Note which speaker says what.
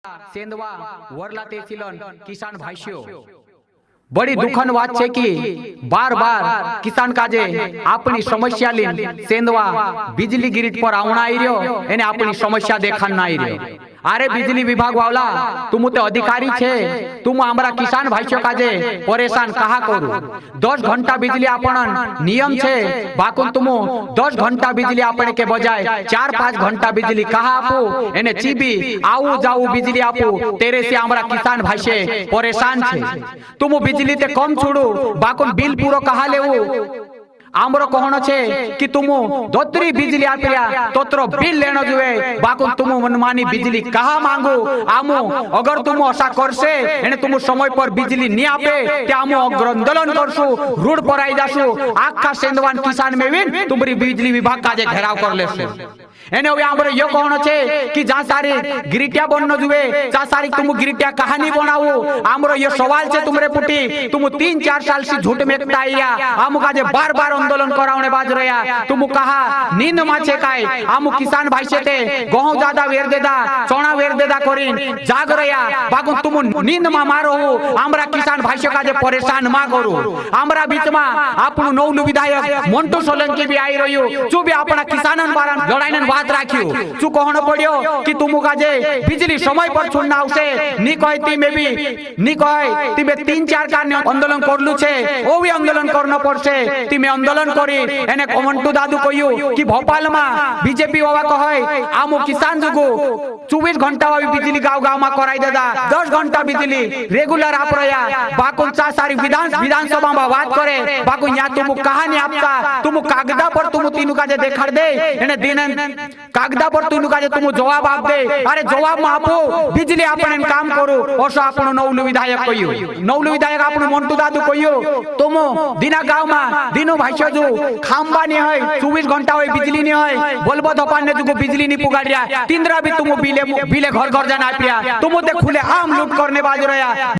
Speaker 1: सेंधवा वरला तेसिलन किसान भाइयों बड़ी दुखन बात है कि बार बार किसान काजे अपनी समस्या लीन सेंधवा बिजली ग्रिड पर आवना आई रहो एने अपनी समस्या देखना आई रहो। अरे बिजली विभाग वाला तुम तो अधिकारी छे, तुम हमारा किसान भाइयों काजे परेशान कहा करू। 10 घंटा बिजली आपन नियम छे, बाकुन तुम 10 घंटा बिजली आपने के बजाय 4-5 घंटा बिजली कहा आपू एने चीबी आऊ जाऊ बिजली आपू तेरे से हमारा किसान भाई से परेशान छे। तुम बिजली ते कम छोड़ू बाकुन बिल पूरो कहा लेवू आमरो कहनो छे कि तुम दोतरी बिजली आपिया तोत्रो बिल लेनो जुए बाकुन तुम मनमानी बिजली कहा मांगो आमो अगर तुम आशा करसे एने तुम समय पर बिजली नी आपे ते आमो आंदोलन करसु रोड पर आई जासु आखा सेंधवान किसान में भी तुम्हारी बिजली विभाग काजे घेराव कर लेसु एने वे हमरे यो कहनो छे कि जा सारी गिरिटिया बननो जुए जा सारी तुम गिरिटिया कहानी बनाओ हमरो यो सवाल छे तुमरे पुटी तुम 3-4 साल से झूठ में आइया हम काजे बार-बार आंदोलन करावने बाज रया तुम कहा नींद माछे काय हम किसान भाई से ते गहूं ज्यादा वेर देदा चना वेर देदा करिन जाग रया बागु तुम नींद मा मारो हमरा किसान भाई से काजे परेशान मा करू। हमरा बीच में आपनु नौलु विधायक मोंटू सोलंकी भी आई रह्यो जो भी अपना किसानन बारा लड़ाईन बात राख्यो चू कहनो पड़ियो कि तुम काजे बिजली समय पर छुड़ना आवशे नी कहती में भी नी कह तिबे 3-4 कारने आंदोलन करलु छे ओ भी आंदोलन करनो पड़से तिमे आंदोलन करी एने कमंटू दादू कहियो कि भोपाल में बीजेपी बाबा कहे आमो किसान जुगो 24 घंटा बिजली गाँव में कराई देदा 10 घंटा बिजली रेगुलर आप रहा बाकुन चा सारी विधानसभा में बात करे बाकुन यहाँ तुम कहानी आपका तुम कागदा पर तुम तीनों का देखा दे एने दिन कागदा पर तीनों का तुम जवाब आप दे अरे जवाब में आपो बिजली आपने काम करो और आपनो नौलु विधायक कहियो नौलु विधायक आपनो मोंटू दादू कहियो तुम दिना गाँव में दिनो भाई जो खाम्बा नहीं है 24 घंटा हुए बिजली नहीं है बोलबो धपान ने जो बिजली नहीं पुगाड़िया 3 भी तुम बिले घर घर जाना पिया तुम खुले आम लूट करने बाज रहा।